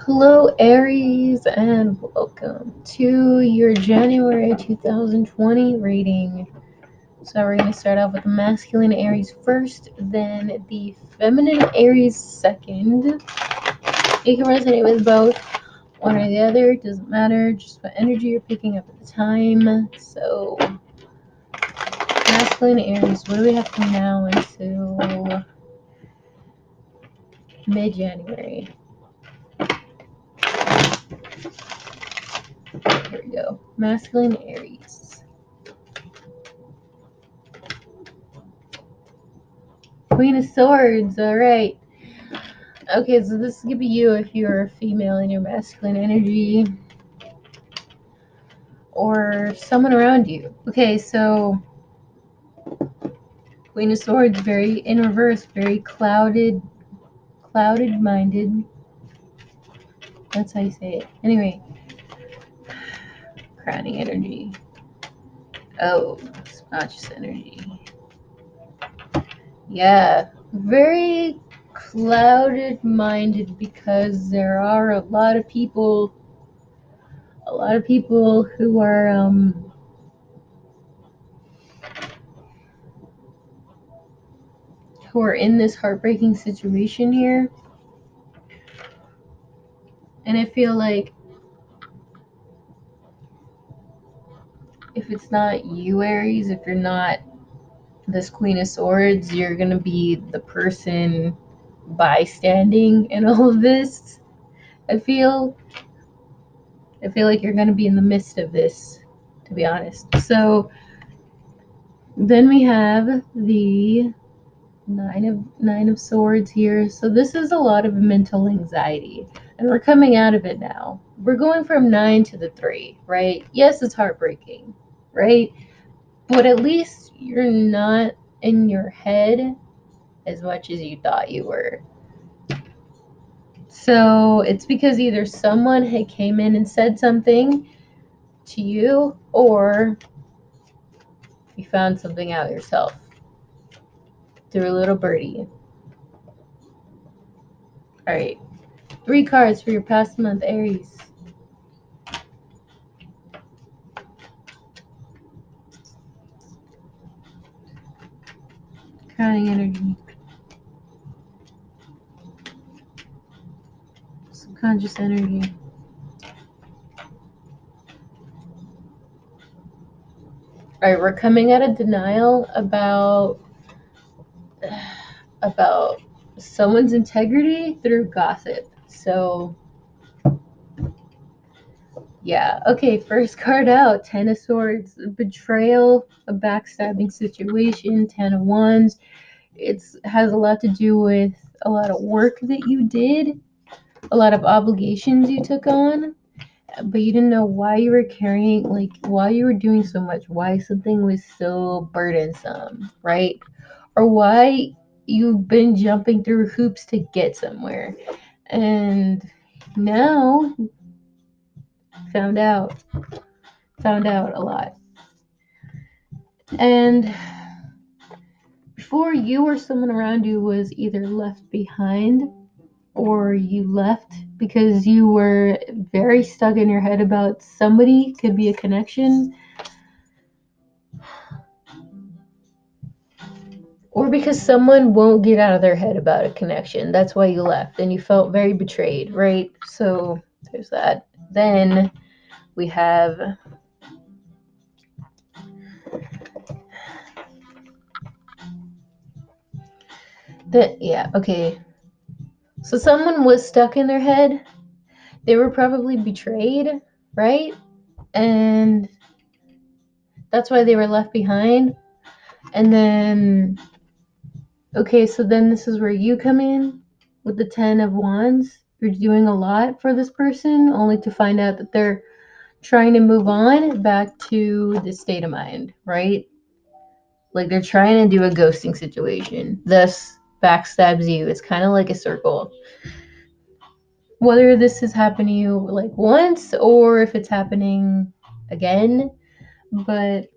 Hello, Aries, and welcome to your January 2020 reading. So, we're going to start off with the masculine Aries first, then the feminine Aries second. You can resonate with both, one or the other, it doesn't matter, just what energy you're picking up at the time. So, masculine Aries, what do we have from now until mid January? Here we go. Masculine Aries. Queen of Swords, alright. Okay, so this could be you if you're a female in your masculine energy. Or someone around you. Okay, so Queen of Swords, very in reverse, very clouded minded. That's how you say it. Anyway. Crowning energy. Oh, subconscious energy. Yeah, very clouded minded because there are a lot of people who are in this heartbreaking situation here. And I feel like if it's not you, Aries, if you're not this Queen of Swords, you're gonna be the person bystanding in all of this. I feel like you're gonna be in the midst of this, to be honest. So then we have the Nine of Swords here. So this is a lot of mental anxiety, and we're coming out of it now. We're going from 9 to the 3, right? Yes, it's heartbreaking, right? But at least you're not in your head as much as you thought you were. So it's because either someone had came in and said something to you, or you found something out yourself through a little birdie. All right, 3 cards for your past month, Aries. Crowning energy. Subconscious energy. Alright, we're coming out of denial about someone's integrity through gossip. So yeah, okay, first card out, 10 of Swords, betrayal, a backstabbing situation, 10 of Wands. It has a lot to do with a lot of work that you did, a lot of obligations you took on, but you didn't know why you were carrying, like, why you were doing so much, why something was so burdensome, right? Or why you've been jumping through hoops to get somewhere. And now found out a lot. And before, you or someone around you was either left behind, or you left because you were very stuck in your head about somebody, could be a connection, or because someone won't get out of their head about a connection. That's why you left, and you felt very betrayed, right? So there's that. Then we have that. Yeah, okay. So someone was stuck in their head. They were probably betrayed, right? And that's why they were left behind. And then, okay, so then this is where you come in with the 10 of Wands. You're doing a lot for this person, only to find out that they're trying to move on back to the state of mind, right? Like they're trying to do a ghosting situation, thus backstabs you. It's kind of like a circle. Whether this has happened to you like once or if it's happening again, but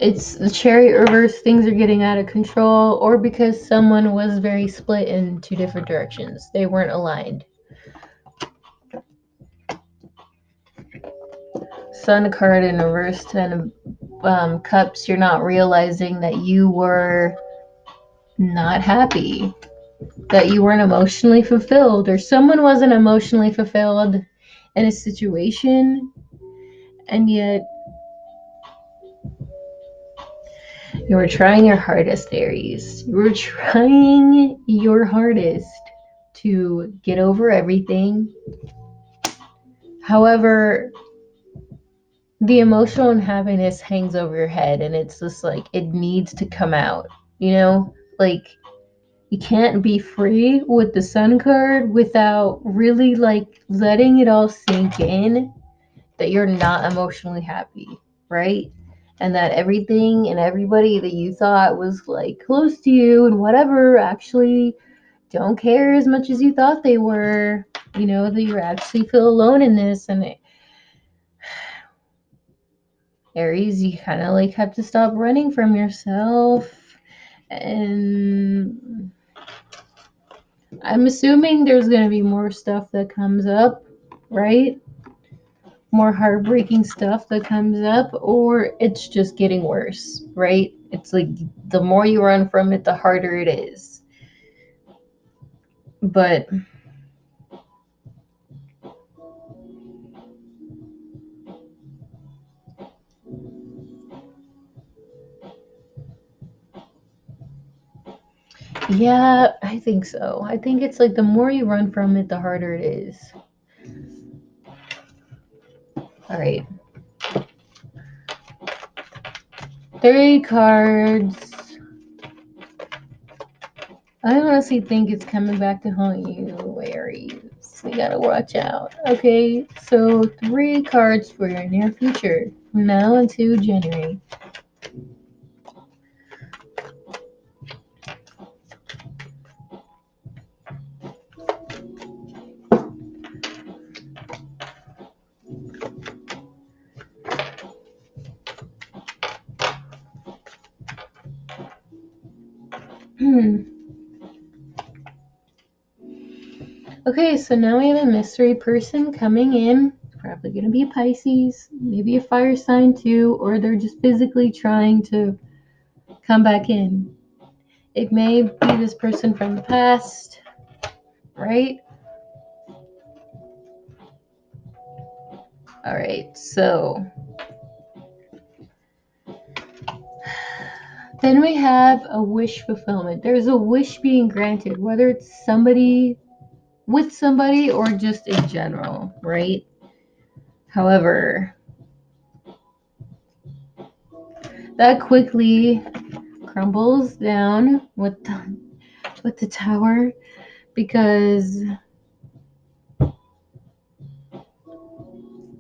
It's the chariot reverse, things are getting out of control, or because someone was very split in two different directions. They weren't aligned. Sun card in reverse, Ten of Cups. You're not realizing that you were not happy, that you weren't emotionally fulfilled, or someone wasn't emotionally fulfilled in a situation, and yet you were trying your hardest, Aries. You were trying your hardest to get over everything. However, the emotional unhappiness hangs over your head, and it's just like it needs to come out, you know? Like, you can't be free with the Sun card without really like letting it all sink in that you're not emotionally happy, right? And that everything and everybody that you thought was like close to you and whatever actually don't care as much as you thought they were. You know, that you actually feel alone in this. And Aries, you kind of like have to stop running from yourself. And I'm assuming there's going to be more stuff that comes up, right? More heartbreaking stuff that comes up, or it's just getting worse, right? It's like the more you run from it, the harder it is. But yeah, I think so. I think it's like the more you run from it, the harder it is. All right. 3 cards. I honestly think it's coming back to haunt you, Aries. You gotta watch out. Okay, so 3 cards for your near future, from now until January. Okay, so now we have a mystery person coming in. Probably gonna be a Pisces, maybe a fire sign too, or they're just physically trying to come back in. It may be this person from the past, right? All right, so then we have a wish fulfillment. There's a wish being granted, whether it's somebody with somebody or just in general, right? However, that quickly crumbles down with the tower, because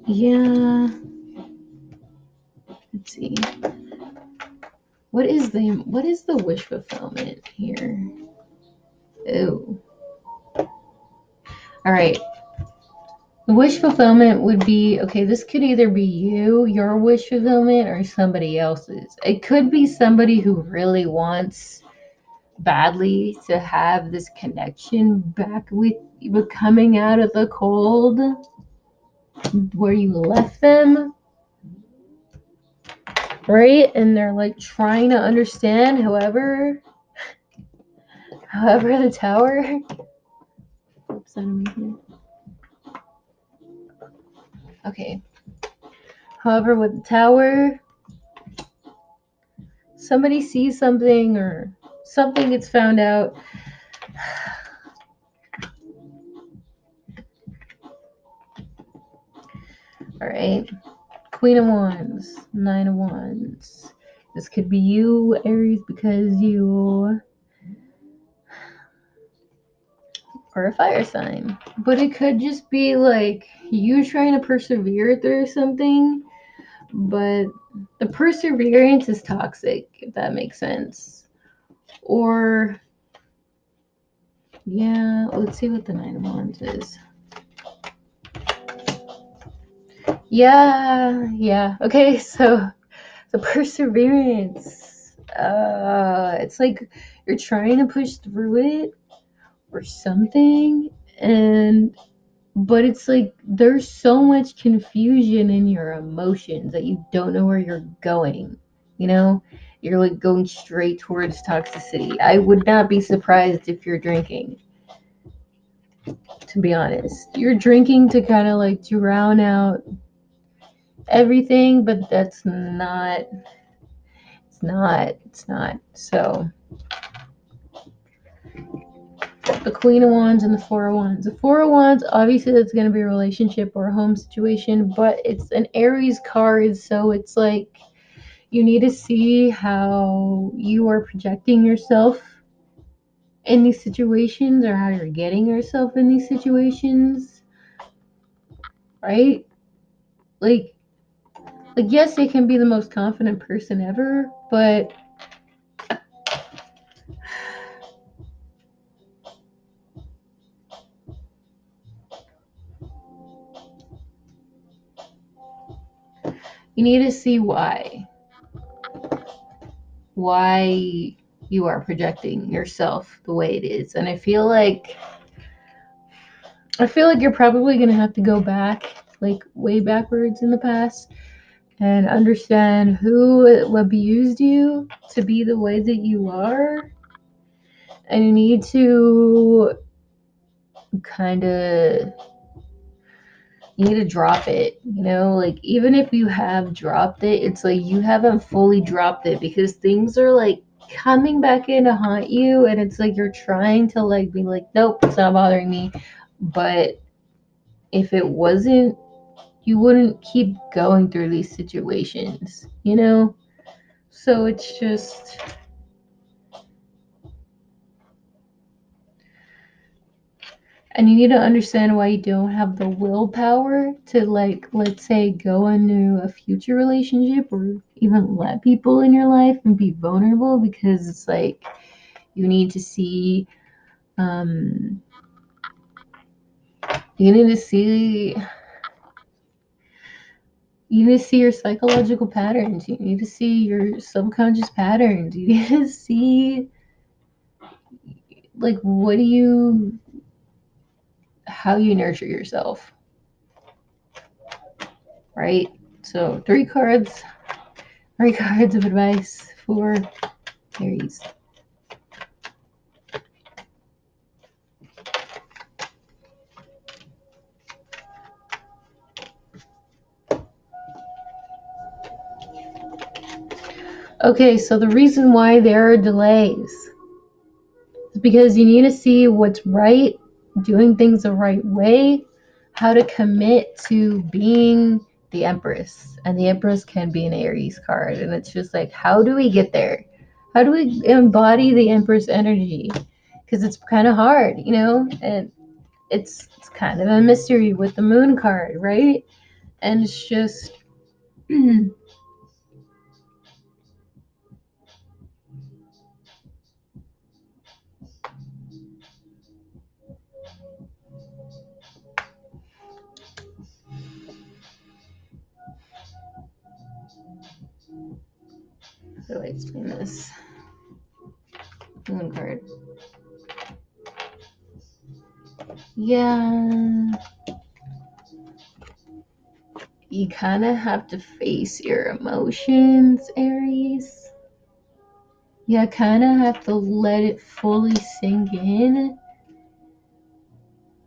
yeah, let's see. What is the wish fulfillment here? Oh. All right. The wish fulfillment would be, okay, this could either be you, your wish fulfillment, or somebody else's. It could be somebody who really wants badly to have this connection back with you, coming out of the cold where you left them, right? And they're like trying to understand, however the tower. Oops, okay. However, with the tower, somebody sees something or something gets found out. All right. Queen of Wands, 9 of Wands. This could be you, Aries, because you are a fire sign. But it could just be like you trying to persevere through something, but the perseverance is toxic, if that makes sense. Or, yeah, let's see what the 9 of Wands is. Yeah. Okay, so The perseverance. It's like you're trying to push through it or something, and but it's like there's so much confusion in your emotions that you don't know where you're going. You know, you're like going straight towards toxicity. I would not be surprised if you're drinking, to be honest. You're drinking to kind of like drown out everything, but that's not, it's not. So, the Queen of Wands and the Four of Wands. The Four of Wands, obviously, that's going to be a relationship or a home situation, but it's an Aries card, so it's like you need to see how you are projecting yourself in these situations or how you're getting yourself in these situations, right? Like, yes, they can be the most confident person ever, but you need to see why you are projecting yourself the way it is. And I feel like you're probably going to have to go back, like way backwards in the past, and understand who abused you to be the way that you are. And you need to kind of, you need to drop it, like even if you have dropped it, it's like you haven't fully dropped it because things are like coming back in to haunt you, and it's like you're trying to like be like, nope, it's not bothering me. But if it wasn't, you wouldn't keep going through these situations. So it's just, and you need to understand why you don't have the willpower to, like, let's say, go into a future relationship or even let people in your life and be vulnerable, because it's like you need to see, um, you need to see you need to see your psychological patterns. You need to see your subconscious patterns. You need to see, like, how you nurture yourself, right? So three cards of advice for Aries. Okay, so the reason why there are delays is because you need to see what's right, doing things the right way, how to commit to being the Empress. And the Empress can be an Aries card. And it's just like, how do we get there? How do we embody the Empress energy? Because it's kind of hard, and it's kind of a mystery with the Moon card, right? And it's just how do I explain this? Moon card. Yeah, you kind of have to face your emotions, Aries. You kind of have to let it fully sink in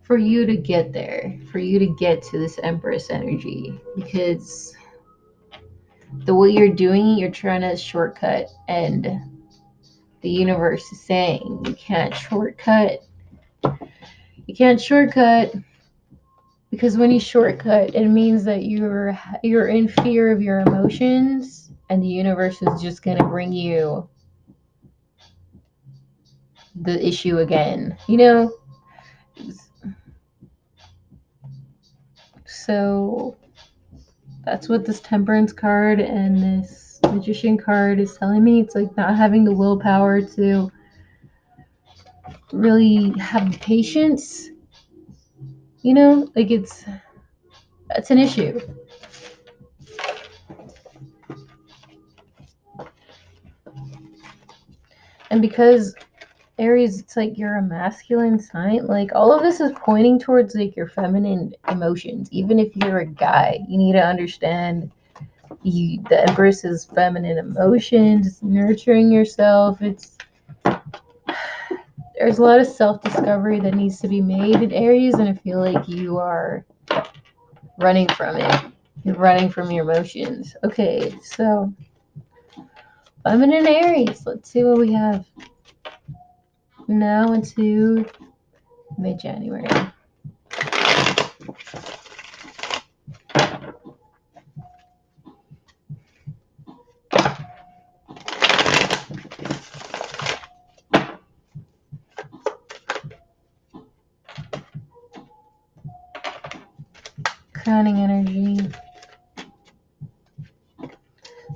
for you to get there, for you to get to this Empress energy. Because the way you're doing it, you're trying to shortcut, and the universe is saying you can't shortcut. You can't shortcut, because when you shortcut, it means that you're in fear of your emotions, and the universe is just going to bring you the issue again. So that's what this Temperance card and this Magician card is telling me. It's like not having the willpower to really have the patience, like that's an issue. And because Aries, it's like you're a masculine sign, like all of this is pointing towards like your feminine emotions. Even if you're a guy, you need to understand the Empress is feminine emotions, nurturing yourself. There's a lot of self-discovery that needs to be made in Aries, and I feel like you are running from it. You're running from your emotions. Okay, so feminine Aries. Let's see what we have now into mid-January. Crowning energy.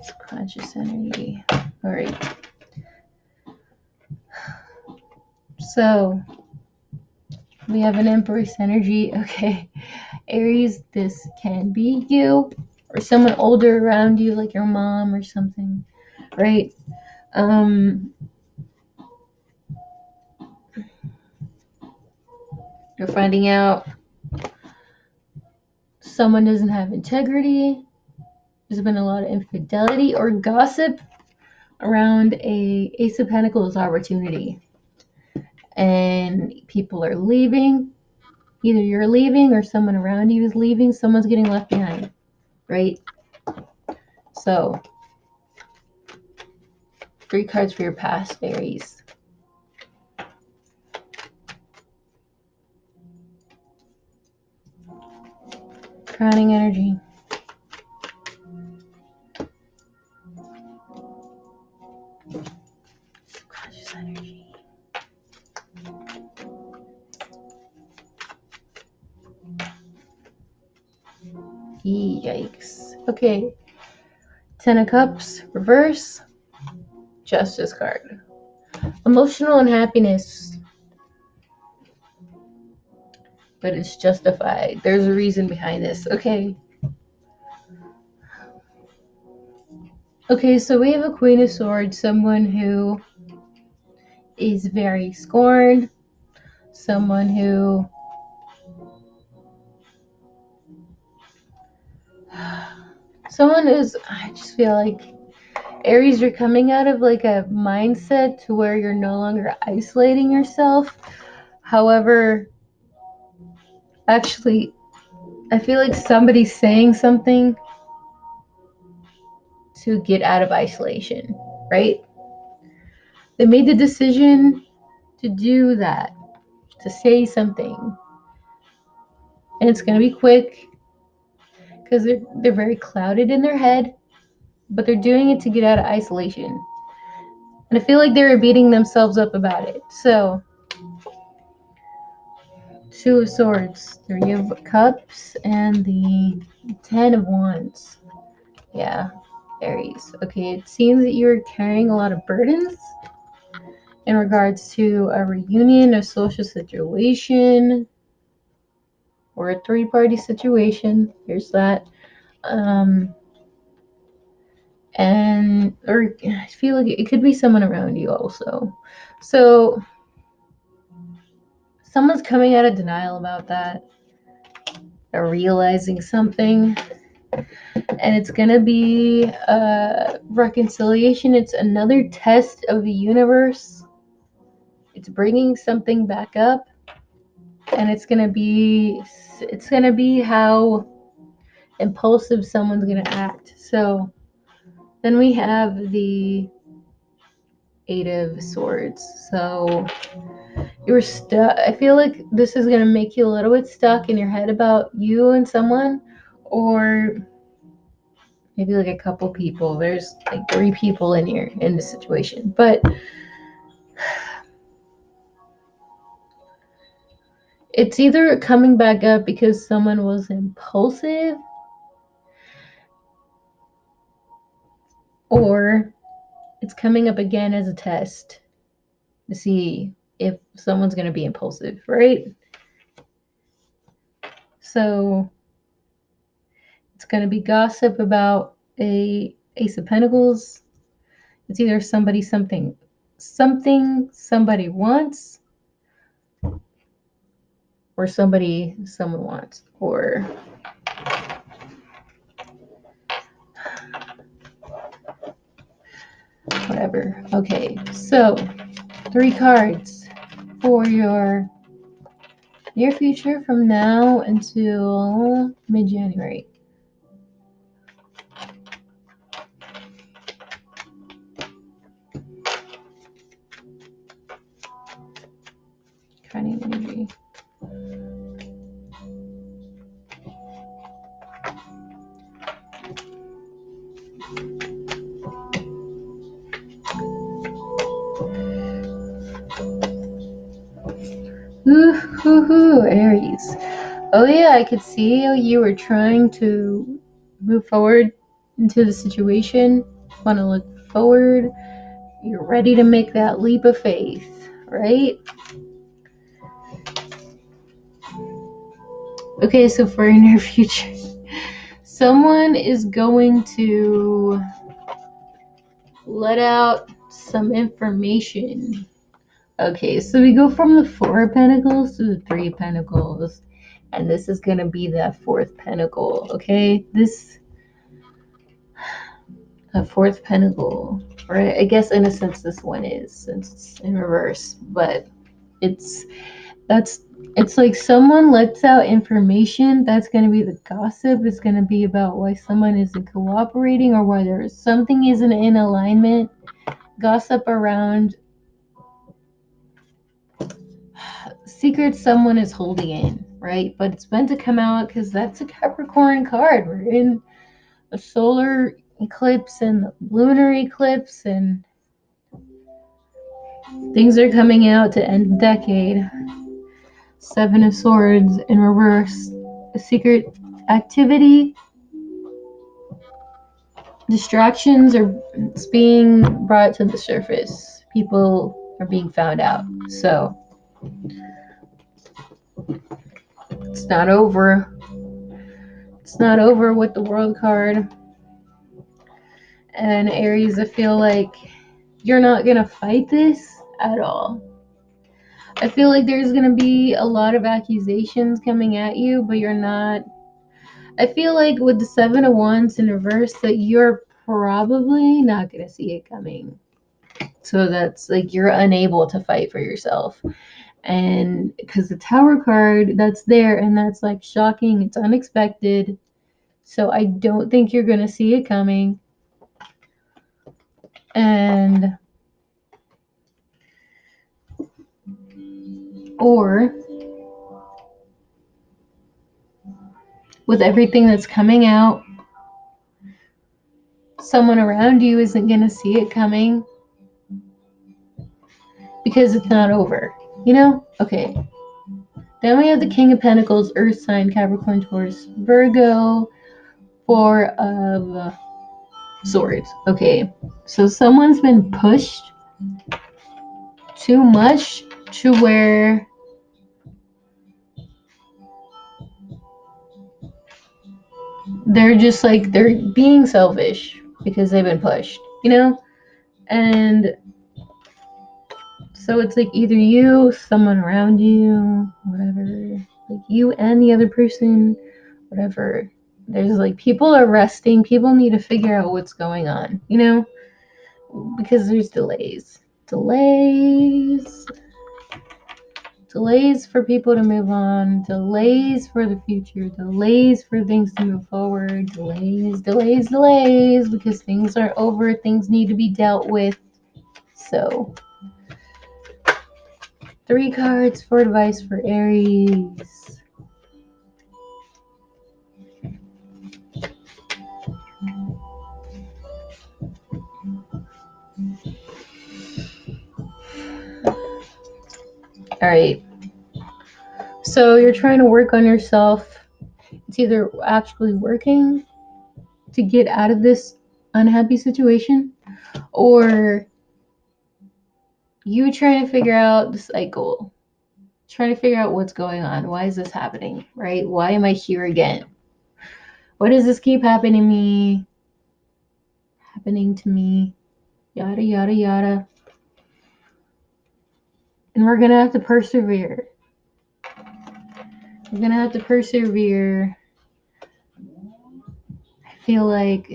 Subconscious energy. All right. So we have an Empress energy. Okay. Aries, this can be you or someone older around you, like your mom or something, right? You're finding out someone doesn't have integrity. There's been a lot of infidelity or gossip around a Ace of Pentacles opportunity. And people are leaving. Either you're leaving or someone around you is leaving. Someone's getting left behind, right? So, 3 cards for your past, Aries. Crowning energy. Subconscious energy. Yikes. Okay. 10 of Cups, reverse. Justice card. Emotional unhappiness. But it's justified. There's a reason behind this. Okay. Okay, so we have a Queen of Swords, someone who is very scorned, someone who I just feel like Aries, you're coming out of like a mindset to where you're no longer isolating yourself. However, actually, I feel like somebody's saying something to get out of isolation, right? They made the decision to do that, to say something. And it's going to be quick because they're very clouded in their head, but they're doing it to get out of isolation. And I feel like they're beating themselves up about it. So, 2 of Swords, 3 of Cups, and the 10 of Wands. Yeah, Aries. Okay, it seems that you're carrying a lot of burdens in regards to a reunion, a social situation, or a 3-party situation. Here's that. Or I feel like it could be someone around you also. So someone's coming out of denial about that. They're realizing something, and it's gonna be a reconciliation. It's another test of the universe. It's bringing something back up, and it's gonna be how impulsive someone's gonna act. So then we have the 8 of Swords. So you're stuck. I feel like this is gonna make you a little bit stuck in your head about you and someone, or maybe like a couple people. There's like 3 people in here in this situation, but it's either coming back up because someone was impulsive, or it's coming up again as a test to see if someone's gonna be impulsive, right? So it's gonna be gossip about a Ace of Pentacles. It's either somebody something something somebody wants, or someone wants, or whatever. Okay, so 3 cards for your near future from now until mid-January. Kind of energy. Ooh, Aries. Oh yeah, I could see how you were trying to move forward into the situation. Want to look forward. You're ready to make that leap of faith, right? Okay, so for your near future, someone is going to let out some information. Okay, so we go from the 4 of Pentacles to the 3 of Pentacles. And this is going to be that 4th Pentacle, okay? This a 4th Pentacle. Or I guess in a sense this one is, since it's in reverse. But it's like someone lets out information that's going to be the gossip. It's going to be about why someone isn't cooperating or why something isn't in alignment. Gossip around secrets someone is holding in, right? But it's meant to come out because that's a Capricorn card. We're in a solar eclipse and lunar eclipse, and things are coming out to end the decade. 7 of Swords in reverse. A secret activity. Distractions are being brought to the surface. People are being found out. So it's not over. It's not over with the World card. And Aries, I feel like you're not going to fight this at all. I feel like there's going to be a lot of accusations coming at you, but you're not. I feel like with the 7 of Wands in reverse that you're probably not going to see it coming. So that's like you're unable to fight for yourself. And because the Tower card that's there, and that's like shocking, it's unexpected. So I don't think you're going to see it coming. And or with everything that's coming out, someone around you isn't going to see it coming because it's not over, you know? Okay. Then we have the King of Pentacles, Earth sign, Capricorn, Taurus, Virgo, 4 of Swords. Okay. So someone's been pushed too much to where they're just like, they're being selfish because they've been pushed, you know? And so it's like either you, someone around you, whatever, like you and the other person, whatever. There's like people are resting. People need to figure out what's going on, you know? Because there's delays. Delays for people to move on, delays for the future, delays for things to move forward, delays, because things aren't over, things need to be dealt with. So 3 cards for advice for Aries. All right. So you're trying to work on yourself. It's either actually working to get out of this unhappy situation, or you trying to figure out the cycle, trying to figure out what's going on. Why is this happening, right? Why am I here again? Why does this keep happening to me? Yada, yada, yada. And we're gonna have to persevere. We're gonna have to persevere. I feel like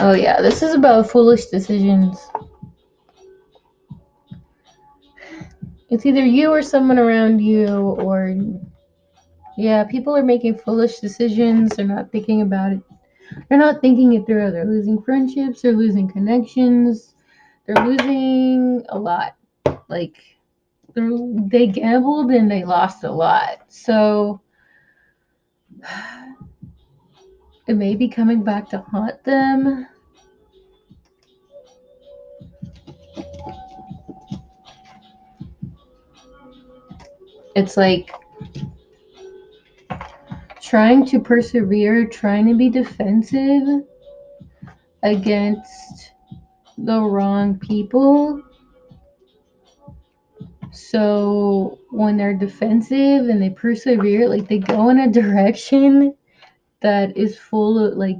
oh yeah, this is about foolish decisions. It's either you or someone around you, or yeah, people are making foolish decisions. They're not thinking about it. They're not thinking it through. They're losing friendships, they're losing connections, they're losing a lot. Like they gambled and they lost a lot. So it may be coming back to haunt them. It's like trying to persevere, trying to be defensive against the wrong people. So when they're defensive and they persevere, like they go in a direction that is full of like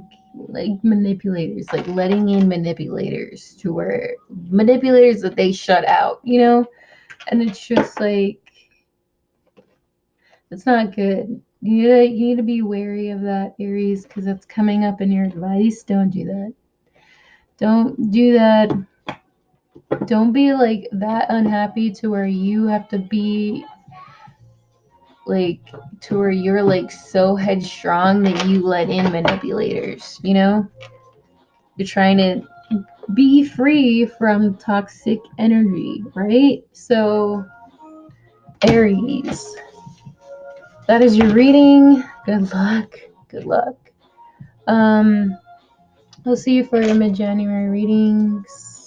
manipulators, like letting in manipulators to where manipulators that they shut out, you know? And it's just like it's not good. You need to be wary of that, Aries, because that's coming up in your advice. Don't do that. Don't do that. Don't be like that unhappy to where you have to be like to where you're like so headstrong that you let in manipulators, you know? You're trying to be free from toxic energy, right? So, Aries, that is your reading. Good luck. Good luck. Um, I'll see you for your mid-January readings.